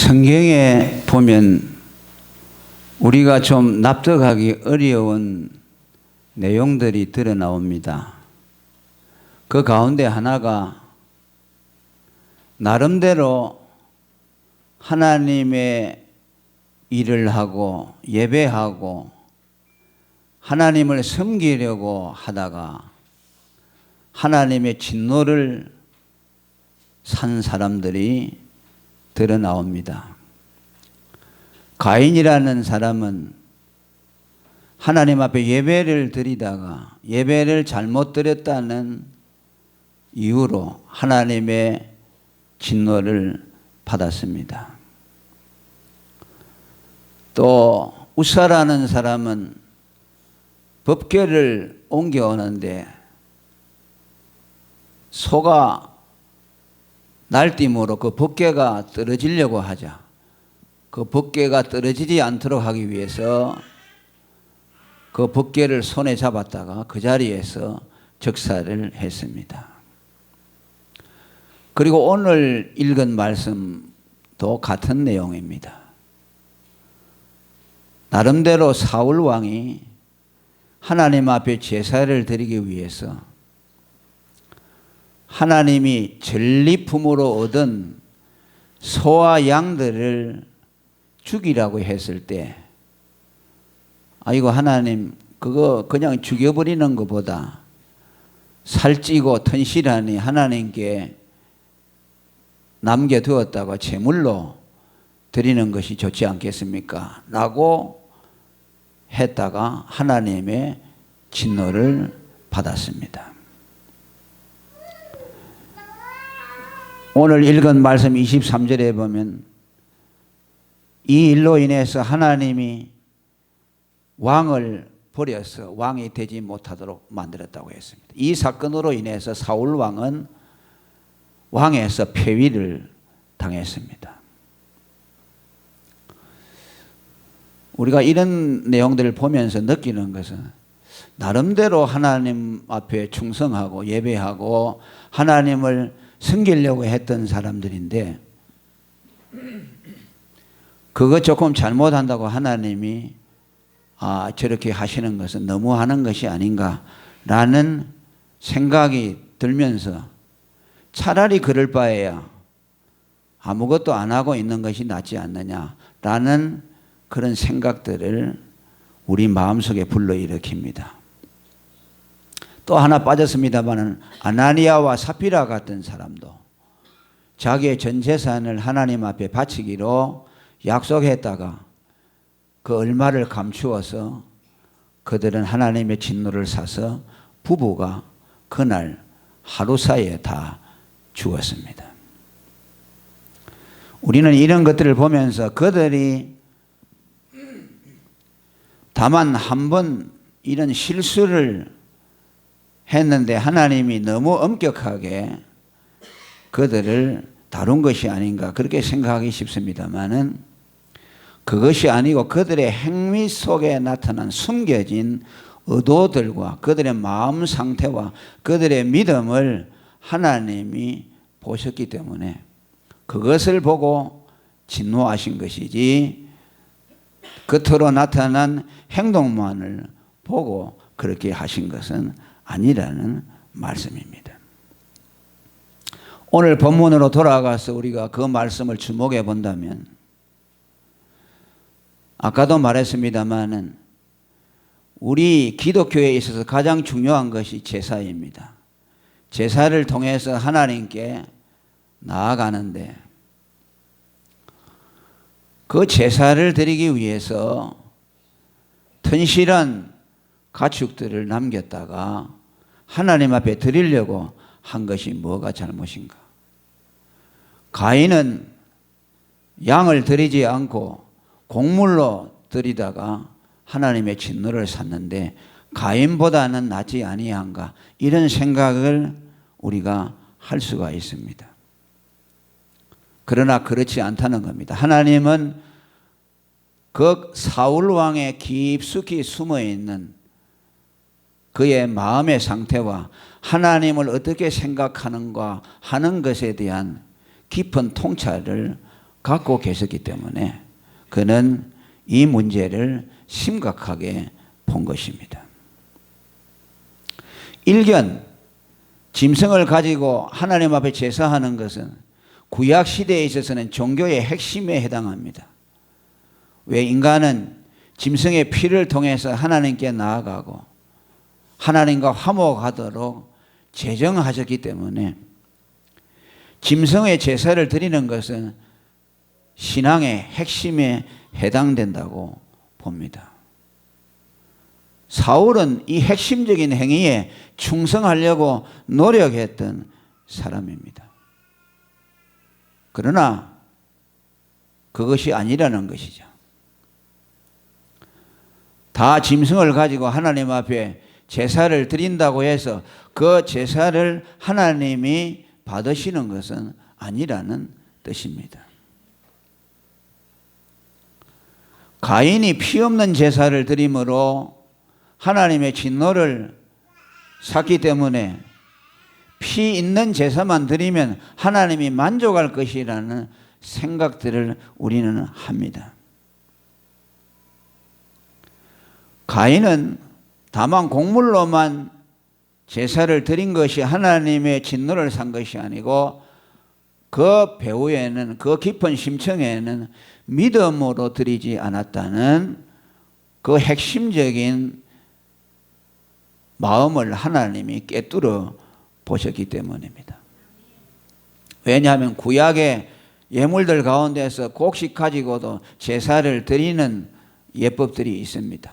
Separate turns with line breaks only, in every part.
성경에 보면 우리가 좀 납득하기 어려운 내용들이 드러나옵니다. 그 가운데 하나가 나름대로 하나님의 일을 하고 예배하고 하나님을 섬기려고 하다가 하나님의 진노를 산 사람들이 드러나옵니다. 가인이라는 사람은 하나님 앞에 예배를 드리다가 예배를 잘못 드렸다는 이유로 하나님의 진노를 받았습니다. 또 우사라는 사람은 법궤를 옮겨오는데 소가 날뛰므로 그 법궤가 떨어지려고 하자. 그 법궤가 떨어지지 않도록 하기 위해서 그 법궤를 손에 잡았다가 그 자리에서 즉사를 했습니다. 그리고 오늘 읽은 말씀도 같은 내용입니다. 나름대로 사울 왕이 하나님 앞에 제사를 드리기 위해서 하나님이 전리품으로 얻은 소와 양들을 죽이라고 했을 때 이거 하나님 그거 그냥 죽여버리는 것보다 살찌고 튼실하니 하나님께 남겨두었다가 제물로 드리는 것이 좋지 않겠습니까? 라고 했다가 하나님의 진노를 받았습니다. 오늘 읽은 말씀 23절에 보면 이 일로 인해서 하나님이 왕을 버려서 왕이 되지 못하도록 만들었다고 했습니다. 이 사건으로 인해서 사울 왕은 왕에서 폐위를 당했습니다. 우리가 이런 내용들을 보면서 느끼는 것은 나름대로 하나님 앞에 충성하고 예배하고 하나님을 섬기려고 했던 사람들인데 그거 조금 잘못한다고 하나님이 저렇게 하시는 것은 너무 하는 것이 아닌가라는 생각이 들면서 차라리 그럴 바에야 아무것도 안 하고 있는 것이 낫지 않느냐라는 그런 생각들을 우리 마음속에 불러일으킵니다. 또 하나 빠졌습니다만 아나니아와 삽비라 같은 사람도 자기의 전 재산을 하나님 앞에 바치기로 약속했다가 그 얼마를 감추어서 그들은 하나님의 진노를 사서 부부가 그날 하루 사이에 다 죽었습니다. 우리는 이런 것들을 보면서 그들이 다만 한 번 이런 실수를 했는데 하나님이 너무 엄격하게 그들을 다룬 것이 아닌가 그렇게 생각하기 쉽습니다만은 그것이 아니고 그들의 행위 속에 나타난 숨겨진 의도들과 그들의 마음 상태와 그들의 믿음을 하나님이 보셨기 때문에 그것을 보고 진노하신 것이지 겉으로 나타난 행동만을 보고 그렇게 하신 것은 아니라는 말씀입니다. 오늘 본문으로 돌아가서 우리가 그 말씀을 주목해 본다면 아까도 말했습니다마는 우리 기독교에 있어서 가장 중요한 것이 제사입니다. 제사를 통해서 하나님께 나아가는데 그 제사를 드리기 위해서 튼실한 가축들을 남겼다가 하나님 앞에 드리려고 한 것이 뭐가 잘못인가? 가인은 양을 드리지 않고 곡물로 드리다가 하나님의 진노를 샀는데 가인보다는 낫지 아니한가? 이런 생각을 우리가 할 수가 있습니다. 그러나 그렇지 않다는 겁니다. 하나님은 그 사울 왕의 깊숙이 숨어 있는 그의 마음의 상태와 하나님을 어떻게 생각하는가 하는 것에 대한 깊은 통찰을 갖고 계셨기 때문에 그는 이 문제를 심각하게 본 것입니다. 일견, 짐승을 가지고 하나님 앞에 제사하는 것은 구약 시대에 있어서는 종교의 핵심에 해당합니다. 왜? 인간은 짐승의 피를 통해서 하나님께 나아가고 하나님과 화목하도록 제정하셨기 때문에 짐승의 제사를 드리는 것은 신앙의 핵심에 해당된다고 봅니다. 사울은 이 핵심적인 행위에 충성하려고 노력했던 사람입니다. 그러나 그것이 아니라는 것이죠. 다 짐승을 가지고 하나님 앞에 제사를 드린다고 해서 그 제사를 하나님이 받으시는 것은 아니라는 뜻입니다. 가인이 피 없는 제사를 드림으로 하나님의 진노를 샀기 때문에 피 있는 제사만 드리면 하나님이 만족할 것이라는 생각들을 우리는 합니다. 가인은 다만 곡물로만 제사를 드린 것이 하나님의 진노를 산 것이 아니고 그 배후에는, 그 깊은 심층에는 믿음으로 드리지 않았다는 그 핵심적인 마음을 하나님이 꿰뚫어 보셨기 때문입니다. 왜냐하면 구약의 예물들 가운데서 곡식 가지고도 제사를 드리는 예법들이 있습니다.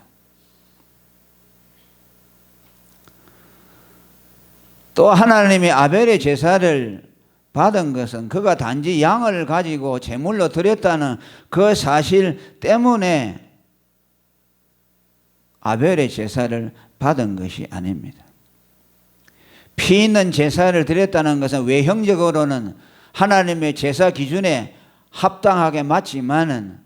또 하나님이 아벨의 제사를 받은 것은 그가 단지 양을 가지고 제물로 드렸다는 그 사실 때문에 아벨의 제사를 받은 것이 아닙니다. 피 있는 제사를 드렸다는 것은 외형적으로는 하나님의 제사 기준에 합당하게 맞지만은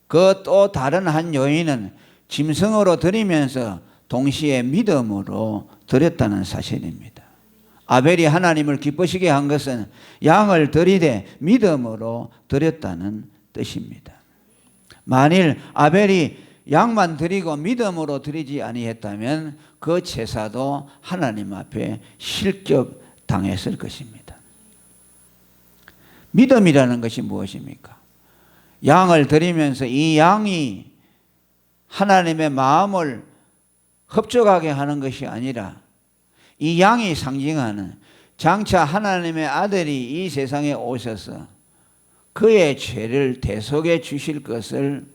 그 또 다른 한 요인은 짐승으로 드리면서 동시에 믿음으로 드렸다는 사실입니다. 아벨이 하나님을 기쁘시게 한 것은 양을 드리되 믿음으로 드렸다는 뜻입니다. 만일 아벨이 양만 드리고 믿음으로 드리지 아니했다면 그 제사도 하나님 앞에 실격당했을 것입니다. 믿음이라는 것이 무엇입니까? 양을 드리면서 이 양이 하나님의 마음을 흡족하게 하는 것이 아니라 이 양이 상징하는 장차 하나님의 아들이 이 세상에 오셔서 그의 죄를 대속해 주실 것을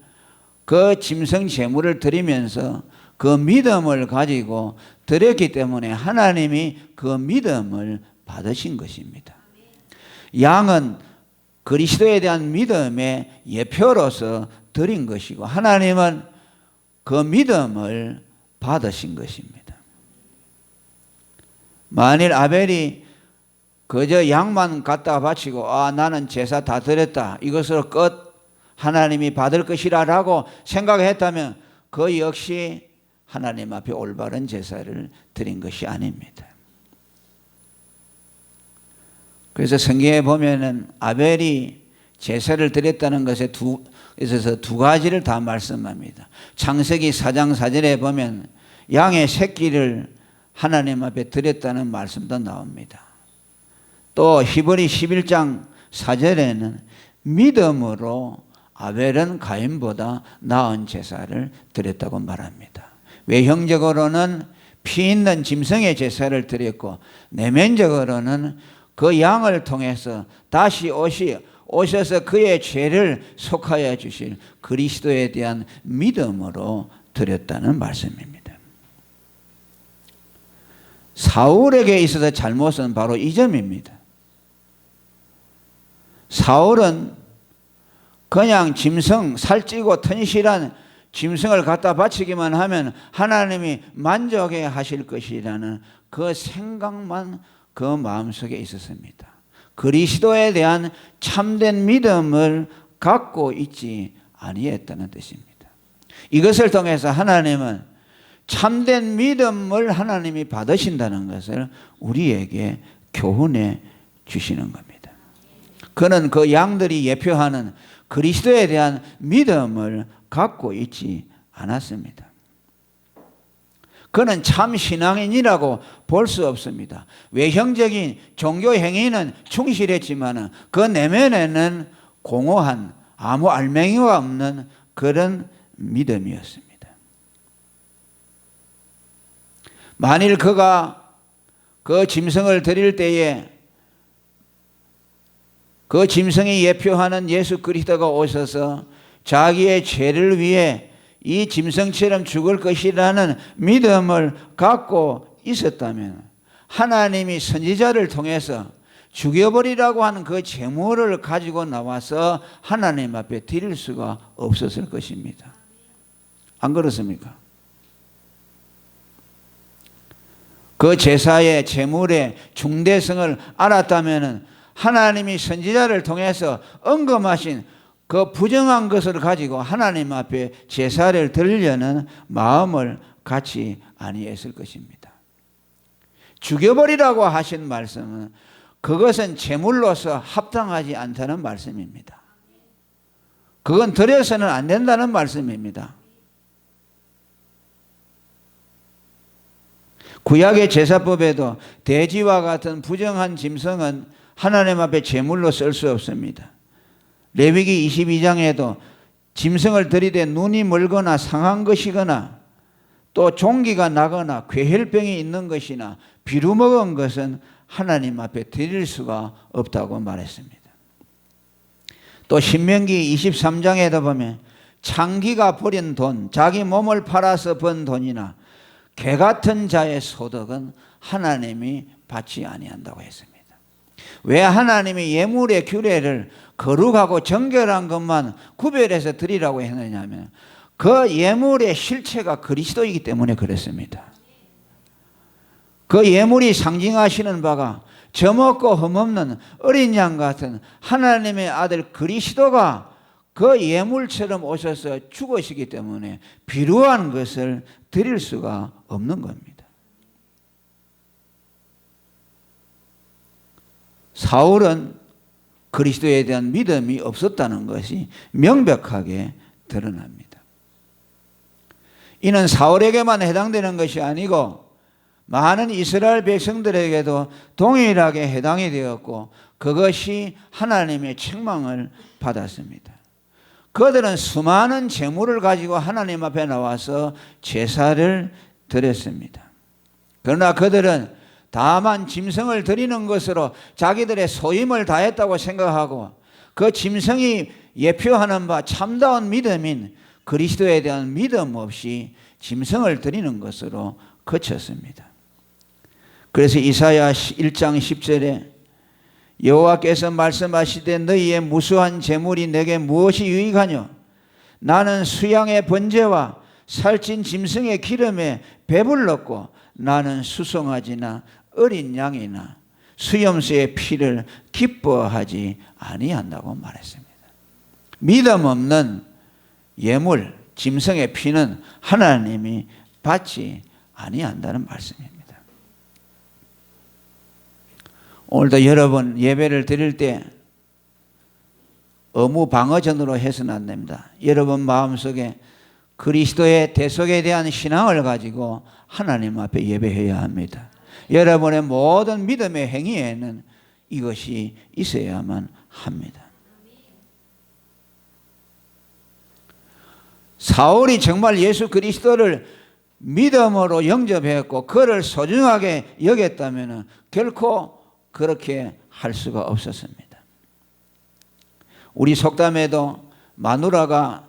그 짐승 제물을 드리면서 그 믿음을 가지고 드렸기 때문에 하나님이 그 믿음을 받으신 것입니다. 양은 그리스도에 대한 믿음의 예표로서 드린 것이고 하나님은 그 믿음을 받으신 것입니다. 만일 아벨이 그저 양만 갖다가 바치고 나는 제사 다 드렸다 이것으로 끝 하나님이 받을 것이라고 생각했다면 그 역시 하나님 앞에 올바른 제사를 드린 것이 아닙니다. 그래서 성경에 보면은 아벨이 제사를 드렸다는 것에 있어서 두 가지를 다 말씀합니다. 창세기 4장 4절에 보면 양의 새끼를 하나님 앞에 드렸다는 말씀도 나옵니다. 또 히브리 11장 4절에는 믿음으로 아벨은 가인보다 나은 제사를 드렸다고 말합니다. 외형적으로는 피 있는 짐승의 제사를 드렸고 내면적으로는 그 양을 통해서 다시 오셔서 그의 죄를 속하여 주실 그리스도에 대한 믿음으로 드렸다는 말씀입니다. 사울에게 있어서 잘못은 바로 이 점입니다. 사울은 그냥 짐승, 살찌고 튼실한 짐승을 갖다 바치기만 하면 하나님이 만족해 하실 것이라는 그 생각만 그 마음속에 있었습니다. 그리스도에 대한 참된 믿음을 갖고 있지 아니했다는 뜻입니다. 이것을 통해서 하나님은 참된 믿음을 하나님이 받으신다는 것을 우리에게 교훈해 주시는 겁니다. 그는 그 양들이 예표하는 그리스도에 대한 믿음을 갖고 있지 않았습니다. 그는 참 신앙인이라고 볼 수 없습니다. 외형적인 종교 행위는 충실했지만 그 내면에는 공허한 아무 알맹이가 없는 그런 믿음이었습니다. 만일 그가 그 짐승을 드릴 때에 그 짐승이 예표하는 예수 그리스도가 오셔서 자기의 죄를 위해 이 짐승처럼 죽을 것이라는 믿음을 갖고 있었다면 하나님이 선지자를 통해서 죽여버리라고 하는 그 제물을 가지고 나와서 하나님 앞에 드릴 수가 없었을 것입니다. 안 그렇습니까? 그 제사의 제물의 중대성을 알았다면 하나님이 선지자를 통해서 언급하신 그 부정한 것을 가지고 하나님 앞에 제사를 드리려는 마음을 갖지 아니했을 것입니다. 죽여버리라고 하신 말씀은 그것은 제물로서 합당하지 않다는 말씀입니다. 그건 드려서는 안 된다는 말씀입니다. 구약의 제사법에도 돼지와 같은 부정한 짐승은 하나님 앞에 제물로 쓸 수 없습니다. 레위기 22장에도 짐승을 들이대 눈이 멀거나 상한 것이거나 또 종기가 나거나 괴혈병이 있는 것이나 비루먹은 것은 하나님 앞에 드릴 수가 없다고 말했습니다. 또 신명기 23장에도 보면 창기가 버린 돈, 자기 몸을 팔아서 번 돈이나 개 같은 자의 소득은 하나님이 받지 아니한다고 했습니다. 왜 하나님이 예물의 규례를 거룩하고 정결한 것만 구별해서 드리라고 했느냐면 그 예물의 실체가 그리스도이기 때문에 그랬습니다. 그 예물이 상징하시는 바가 점없고 흠없는 어린 양 같은 하나님의 아들 그리스도가 그 예물처럼 오셔서 죽으시기 때문에 비루한 것을 드릴 수가 없는 겁니다. 사울은 그리스도에 대한 믿음이 없었다는 것이 명백하게 드러납니다. 이는 사울에게만 해당되는 것이 아니고 많은 이스라엘 백성들에게도 동일하게 해당이 되었고 그것이 하나님의 책망을 받았습니다. 그들은 수많은 재물을 가지고 하나님 앞에 나와서 제사를 드렸습니다. 그러나 그들은 다만 짐승을 드리는 것으로 자기들의 소임을 다했다고 생각하고 그 짐승이 예표하는 바 참다운 믿음인 그리스도에 대한 믿음 없이 짐승을 드리는 것으로 그쳤습니다. 그래서 이사야 1장 10절에 여호와께서 말씀하시되 너희의 무수한 재물이 내게 무엇이 유익하뇨? 나는 수양의 번제와 살찐 짐승의 기름에 배불렀고 나는 수송아지나 어린 양이나 수염소의 피를 기뻐하지 아니한다고 말했습니다. 믿음 없는 예물, 짐승의 피는 하나님이 받지 아니한다는 말씀입니다. 오늘도 여러분 예배를 드릴 때 어무방어전으로 해서는 안 됩니다. 여러분 마음속에 그리스도의 대속에 대한 신앙을 가지고 하나님 앞에 예배해야 합니다. 여러분의 모든 믿음의 행위에는 이것이 있어야만 합니다. 사울이 정말 예수 그리스도를 믿음으로 영접했고 그를 소중하게 여겼다면 결코 그렇게 할 수가 없었습니다. 우리 속담에도 마누라가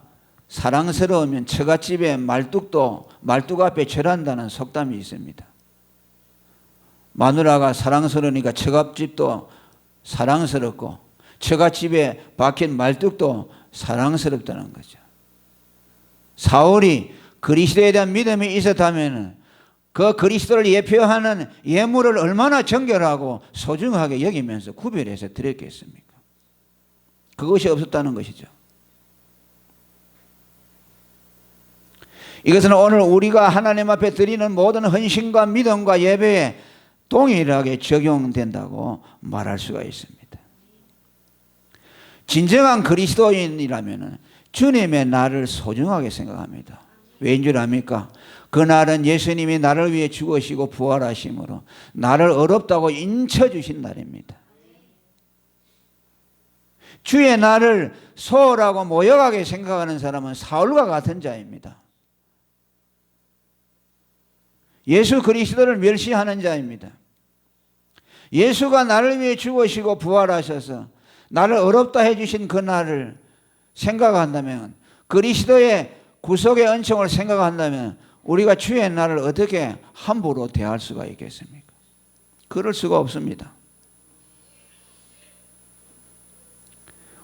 사랑스러우면 처갓집에 말뚝 앞에 절한다는 속담이 있습니다. 마누라가 사랑스러우니까 처갓집도 사랑스럽고 처갓집에 박힌 말뚝도 사랑스럽다는 거죠. 사울이 그리스도에 대한 믿음이 있었다면 그 그리스도를 예표하는 예물을 얼마나 정결하고 소중하게 여기면서 구별해서 드렸겠습니까? 그것이 없었다는 것이죠. 이것은 오늘 우리가 하나님 앞에 드리는 모든 헌신과 믿음과 예배에 동일하게 적용된다고 말할 수가 있습니다. 진정한 그리스도인이라면 주님의 날을 소중하게 생각합니다. 왜인 줄 압니까? 그날은 예수님이 나를 위해 죽으시고 부활하심으로 나를 어렵다고 인쳐주신 날입니다. 주의 날을 소홀하고 모욕하게 생각하는 사람은 사울과 같은 자입니다. 예수 그리스도를 멸시하는 자입니다. 예수가 나를 위해 죽으시고 부활하셔서 나를 어렵다 해주신 그 날을 생각한다면, 그리스도의 구속의 은총을 생각한다면 우리가 주의 날을 어떻게 함부로 대할 수가 있겠습니까? 그럴 수가 없습니다.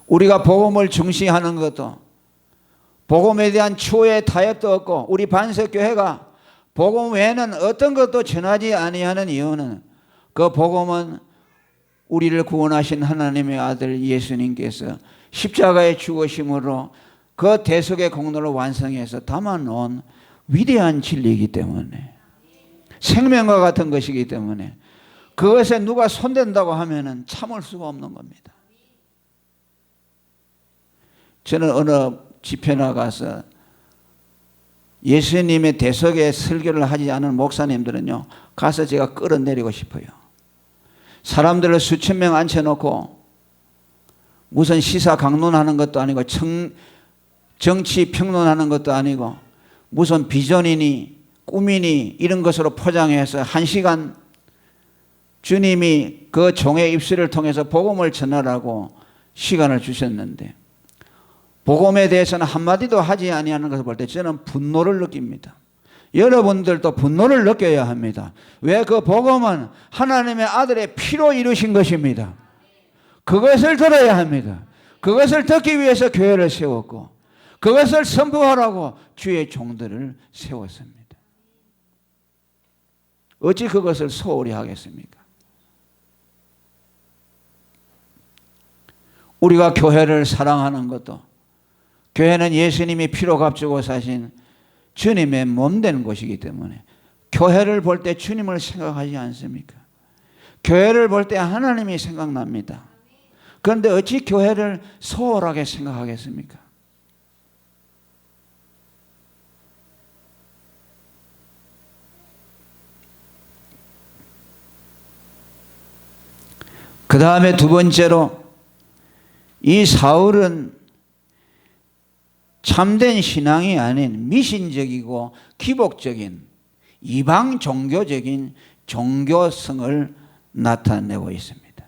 우리가 복음을 중시하는 것도, 복음에 대한 추호의 타협도 없고, 우리 반석교회가 복음 외에는 어떤 것도 전하지 아니하는 이유는, 그 복음은 우리를 구원하신 하나님의 아들 예수님께서 십자가의 죽으심으로 그 대속의 공로를 완성해서 담아놓은 위대한 진리이기 때문에, 생명과 같은 것이기 때문에 그것에 누가 손댄다고 하면은 참을 수가 없는 겁니다. 저는 어느 집회 나가서 예수님의 대속의 설교를 하지 않은 목사님들은요, 가서 제가 끌어내리고 싶어요. 사람들을 수천 명 앉혀놓고 무슨 시사 강론하는 것도 아니고 정치 평론하는 것도 아니고 무슨 비전이니 꿈이니 이런 것으로 포장해서 1시간 주님이 그 종의 입술을 통해서 복음을 전하라고 시간을 주셨는데, 복음에 대해서는 한마디도 하지 아니하는 것을 볼 때 저는 분노를 느낍니다. 여러분들도 분노를 느껴야 합니다. 왜? 그 복음은 하나님의 아들의 피로 이루신 것입니다. 그것을 들어야 합니다. 그것을 듣기 위해서 교회를 세웠고, 그것을 선포하라고 주의 종들을 세웠습니다. 어찌 그것을 소홀히 하겠습니까? 우리가 교회를 사랑하는 것도, 교회는 예수님이 피로 값주고 사신 주님의 몸된 곳이기 때문에 교회를 볼 때 주님을 생각하지 않습니까? 교회를 볼 때 하나님이 생각납니다. 그런데 어찌 교회를 소홀하게 생각하겠습니까? 그 다음에 두 번째로, 이 사울은 참된 신앙이 아닌 미신적이고 기복적인 이방 종교적인 종교성을 나타내고 있습니다.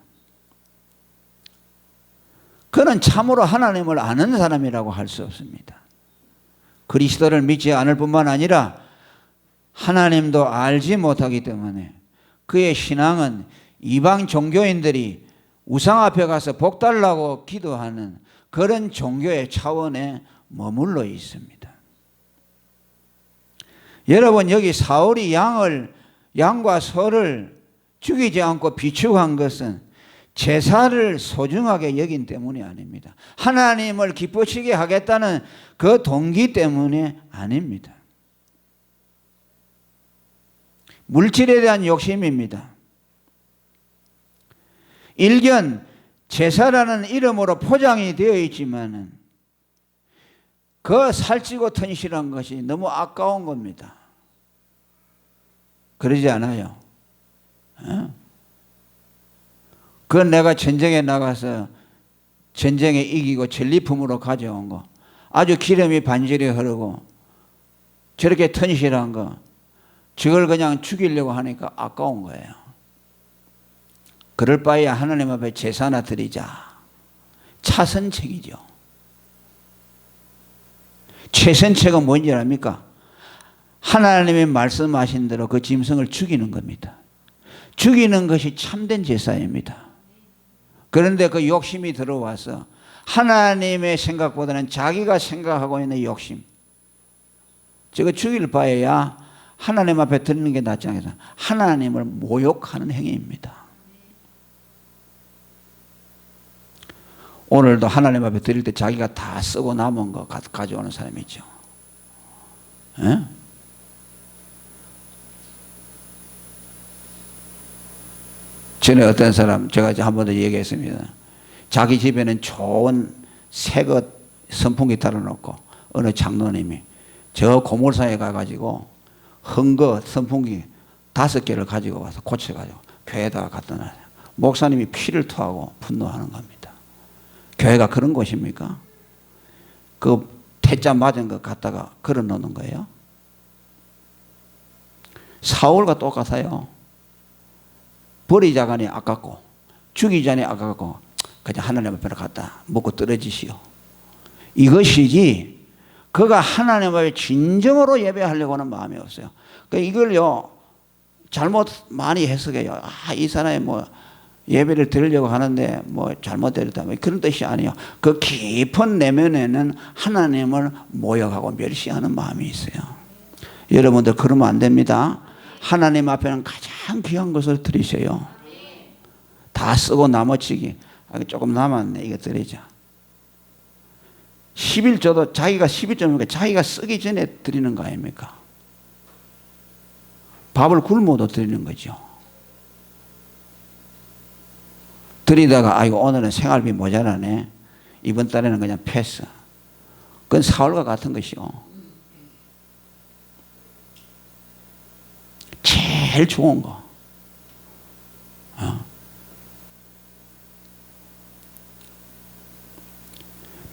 그는 참으로 하나님을 아는 사람이라고 할 수 없습니다. 그리스도를 믿지 않을 뿐만 아니라 하나님도 알지 못하기 때문에 그의 신앙은 이방 종교인들이 우상 앞에 가서 복 달라고 기도하는 그런 종교의 차원에 머물러 있습니다. 여러분, 여기 사울이 양과 소를 죽이지 않고 비축한 것은 제사를 소중하게 여긴 때문이 아닙니다. 하나님을 기쁘시게 하겠다는 그 동기 때문에 아닙니다. 물질에 대한 욕심입니다. 일견 제사라는 이름으로 포장이 되어 있지만은 그 살찌고 튼실한 것이 너무 아까운 겁니다. 그러지 않아요? 그건 내가 전쟁에 나가서 전쟁에 이기고 전리품으로 가져온 거, 아주 기름이 반절이 흐르고 저렇게 튼실한 거, 저걸 그냥 죽이려고 하니까 아까운 거예요. 그럴 바에야 하나님 앞에 제사나 드리자. 차선책이죠. 최선책은 뭔지 압니까? 하나님이 말씀하신 대로 그 짐승을 죽이는 겁니다. 죽이는 것이 참된 제사입니다. 그런데 그 욕심이 들어와서 하나님의 생각보다는 자기가 생각하고 있는 욕심, 저거 죽일 바에야 하나님 앞에 드리는 게 낫지 않겠어요? 하나님을 모욕하는 행위입니다. 오늘도 하나님 앞에 드릴 때 자기가 다 쓰고 남은 거 가져오는 사람이 있죠. 에? 전에 어떤 사람, 제가 한 번도 얘기했습니다. 자기 집에는 좋은 새것 선풍기 달아놓고 어느 장로님이 저 고물상에 가가지고 헌거 선풍기 5개를 가지고 와서 고쳐가지고 교회에다가 갖다 놔요. 목사님이 피를 토하고 분노하는 겁니다. 교회가 그런 곳입니까? 그 태자 맞은 거 갖다가 걸어 놓는 거예요. 사울과 똑같아요. 버리자가니 아깝고 죽이자니 아깝고 그냥 하나님 앞에 갖다 먹고 떨어지시오. 이것이지 그가 하나님 앞에 진정으로 예배하려고 하는 마음이 없어요. 이걸요 잘못 많이 해석해요. 이 사람이 뭐 예배를 드리려고 하는데 뭐 잘못됐다 그런 뜻이 아니에요. 그 깊은 내면에는 하나님을 모욕하고 멸시하는 마음이 있어요. 여러분들 그러면 안 됩니다. 하나님 앞에는 가장 귀한 것을 드리세요. 다 쓰고 나머지기 조금 남았네. 이거 드리자. 11조도 자기가 11조니까 자기가 쓰기 전에 드리는 거 아닙니까? 밥을 굶어도 드리는 거죠. 드리다가 아이고 오늘은 생활비 모자라네. 이번 달에는 그냥 패스. 그건 사울과 같은 것이요. 제일 좋은 거.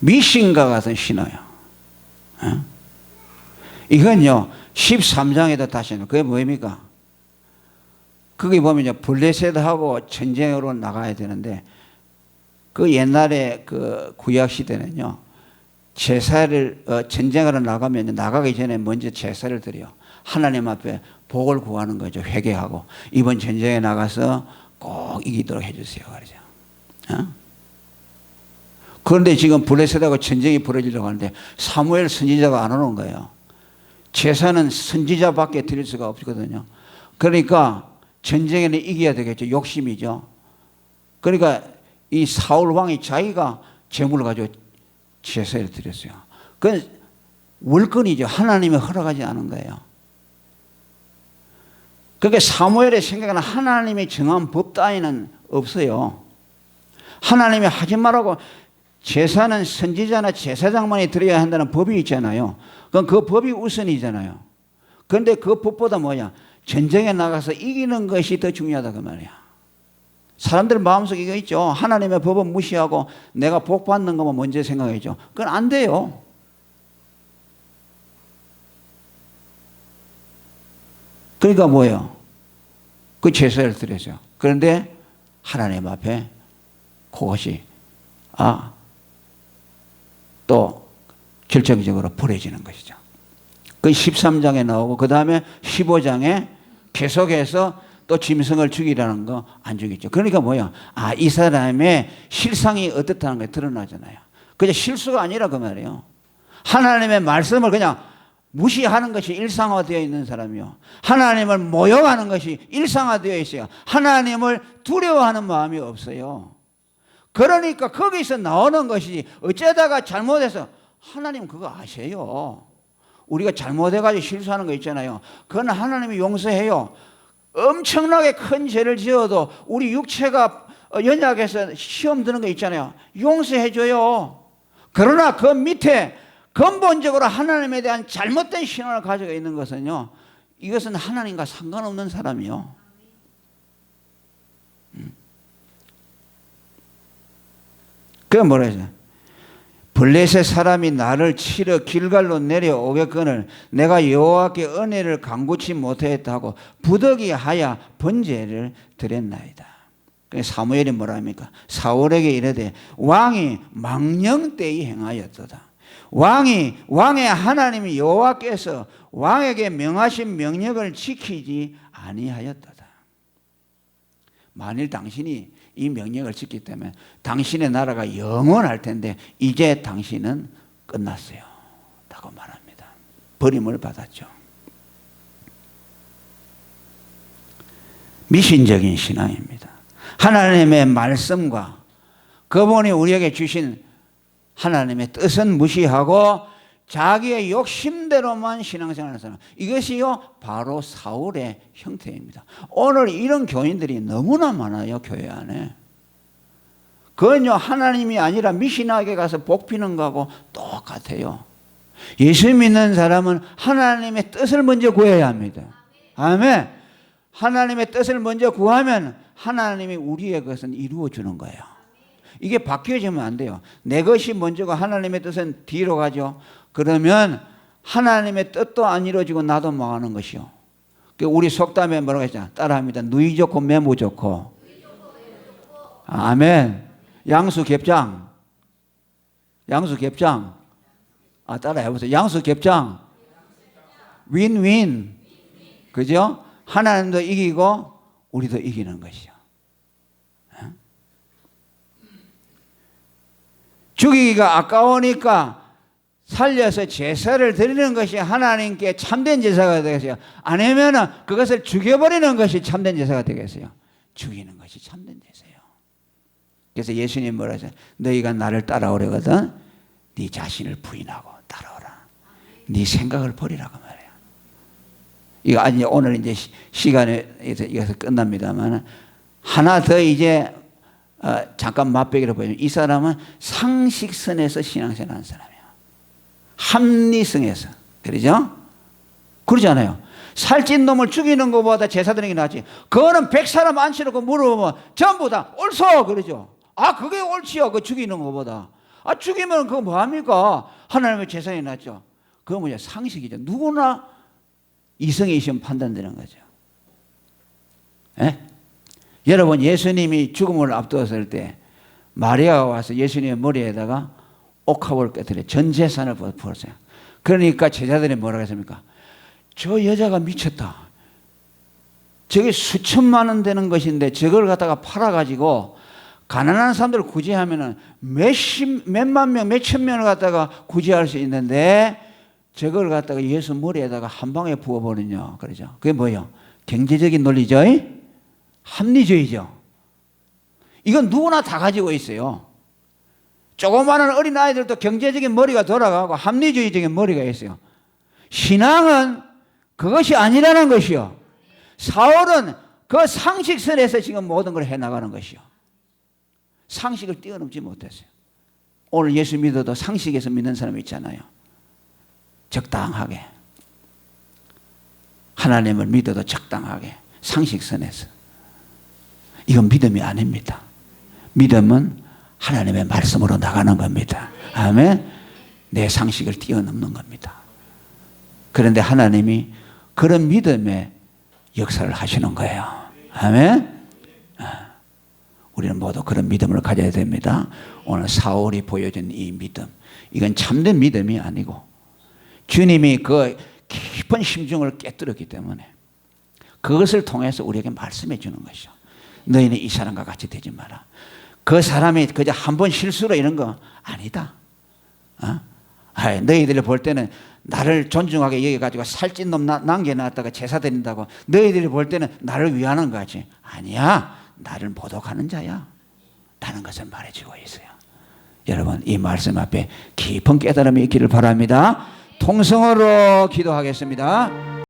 미신과 같은 신호요. 이건요 13장에도 다시 그게 뭡니까? 거기 보면요 블레셋하고 전쟁으로 나가야 되는데 그 옛날에 그 구약 시대는요 제사를 전쟁하러 나가면 나가기 전에 먼저 제사를 드려 하나님 앞에 복을 구하는 거죠. 회개하고 이번 전쟁에 나가서 꼭 이기도록 해주세요. 그러죠. 그런데 지금 블레셋하고 전쟁이 벌어지려고 하는데 사무엘 선지자가 안 오는 거예요. 제사는 선지자밖에 드릴 수가 없거든요. 그러니까 전쟁에는 이겨야 되겠죠. 욕심이죠. 그러니까 이 사울 왕이 자기가 재물을 가지고 제사를 드렸어요. 그건 월권이죠. 하나님이 허락하지 않은 거예요. 그러니까 사무엘의 생각에는 하나님이 정한 법 따위는 없어요. 하나님이 하지 말라고 제사는 선지자나 제사장만이 드려야 한다는 법이 있잖아요. 그럼 그 법이 우선이잖아요. 그런데 그 법보다 뭐냐? 전쟁에 나가서 이기는 것이 더 중요하다 그 말이야. 사람들 마음속에 이거 있죠. 하나님의 법은 무시하고 내가 복 받는 것만 먼저 생각하죠. 그건 안 돼요. 그러니까 뭐예요? 그 제사를 드렸어요. 그런데 하나님 앞에 그것이 또 결정적으로 버려지는 것이죠. 그 13장에 나오고 그 다음에 15장에 계속해서 또 짐승을 죽이라는 거 안 죽이죠. 그러니까 뭐야? 이 사람의 실상이 어떻다는 게 드러나잖아요. 그냥 실수가 아니라 그 말이에요. 하나님의 말씀을 그냥 무시하는 것이 일상화되어 있는 사람이요. 하나님을 모욕하는 것이 일상화되어 있어요. 하나님을 두려워하는 마음이 없어요. 그러니까 거기서 나오는 것이 어쩌다가 잘못해서 하나님 그거 아세요. 우리가 잘못해가지고 실수하는 거 있잖아요. 그건 하나님이 용서해요. 엄청나게 큰 죄를 지어도 우리 육체가 연약해서 시험 드는 거 있잖아요. 용서해줘요. 그러나 그 밑에 근본적으로 하나님에 대한 잘못된 신앙을 가지고 있는 것은요, 이것은 하나님과 상관없는 사람이요. 그게 뭐라 해서 블레셋 사람이 나를 치러 길갈로 내려오겠거늘 내가 여호와께 은혜를 간구치 못하였다고 부득이하여 번제를 드렸나이다. 사무엘이 뭐라 합니까? 사울에게 이르되 왕이 망령되이 행하였도다. 왕의 하나님 여호와께서 왕에게 명하신 명령을 지키지 아니하였도다. 만일 당신이 이 명령을 지키기 때문에 당신의 나라가 영원할 텐데 이제 당신은 끝났어요. 라고 말합니다. 버림을 받았죠. 미신적인 신앙입니다. 하나님의 말씀과 그분이 우리에게 주신 하나님의 뜻은 무시하고 자기의 욕심대로만 신앙생활을 하는 사람, 이것이요 바로 사울의 형태입니다. 오늘 이런 교인들이 너무나 많아요. 교회 안에. 그건요 하나님이 아니라 미신하게 가서 복 비는 거하고 똑같아요. 예수 믿는 사람은 하나님의 뜻을 먼저 구해야 합니다. 아멘. 하나님의 뜻을 먼저 구하면 하나님이 우리의 것은 이루어 주는 거예요. 이게 바뀌어지면 안 돼요. 내 것이 먼저고 하나님의 뜻은 뒤로 가죠. 그러면 하나님의 뜻도 안 이루어지고 나도 망하는 것이요. 우리 속담에 뭐라고 했잖아. 따라합니다. 누이 좋고 매무 좋고. 아멘. 양수 겹장. 양수 겹장. 따라해보세요. 양수 겹장. 윈윈. 그죠? 하나님도 이기고 우리도 이기는 것이요. 죽이기가 아까우니까 살려서 제사를 드리는 것이 하나님께 참된 제사가 되겠어요. 아니면 그것을 죽여버리는 것이 참된 제사가 되겠어요. 죽이는 것이 참된 제사예요. 그래서 예수님 뭐라 하세요? 너희가 나를 따라오려거든 네 자신을 부인하고 따라오라. 네 생각을 버리라고 말해요. 이거 아니 오늘 이제 시간에 이것서 끝납니다만 하나 더 이제 잠깐 맛보기로 보여요. 이 사람은 상식선에서 신앙생활하는 사람이에요. 합리성에서. 그러죠? 그러잖아요. 살찐 놈을 죽이는 것보다 제사 드리는 게 낫지. 그거는 100사람 앉혀놓고 물어보면 전부 다 옳소 그러죠. 그게 옳지요. 그 죽이는 것보다. 죽이면 그거 뭐합니까? 하나님의 제사에 낫죠. 그거 뭐냐? 상식이죠. 누구나 이성에 있으면 판단되는 거죠. 에? 여러분 예수님이 죽음을 앞두었을 때 마리아가 와서 예수님의 머리에다가 옥합을 깨뜨려 전 재산을 부었어요. 그러니까 제자들이 뭐라고 했습니까? 저 여자가 미쳤다. 저게 수천만 원 되는 것인데 저걸 갖다가 팔아가지고 가난한 사람들을 구제하면은 몇만 명, 몇천 명을 갖다가 구제할 수 있는데 저걸 갖다가 예수 머리에다가 한 방에 부어버리냐. 그러죠. 그게 뭐예요? 경제적인 논리죠? 합리주의죠. 이건 누구나 다 가지고 있어요. 조그마한 어린아이들도 경제적인 머리가 돌아가고 합리주의적인 머리가 있어요. 신앙은 그것이 아니라는 것이요. 사울은 그 상식선에서 지금 모든 걸 해나가는 것이요. 상식을 뛰어넘지 못했어요. 오늘 예수 믿어도 상식에서 믿는 사람이 있잖아요. 적당하게. 하나님을 믿어도 적당하게. 상식선에서. 이건 믿음이 아닙니다. 믿음은 하나님의 말씀으로 나가는 겁니다. 아멘. 내 상식을 뛰어넘는 겁니다. 그런데 하나님이 그런 믿음의 역사를 하시는 거예요. 아멘. 우리는 모두 그런 믿음을 가져야 됩니다. 오늘 사울이 보여준 이 믿음, 이건 참된 믿음이 아니고 주님이 그 깊은 심중을 깨뜨렸기 때문에 그것을 통해서 우리에게 말씀해 주는 것이죠. 너희는 이 사람과 같이 되지 마라. 그 사람이 그저 한 번 실수로 이런 거 아니다. 너희들이 볼 때는 나를 존중하게 여겨가지고 살찐 놈 남겨놨다가 제사 드린다고 너희들이 볼 때는 나를 위하는 거지. 아니야. 나를 모독하는 자야. 라는 것을 말해주고 있어요. 여러분 이 말씀 앞에 깊은 깨달음이 있기를 바랍니다. 통성으로 기도하겠습니다.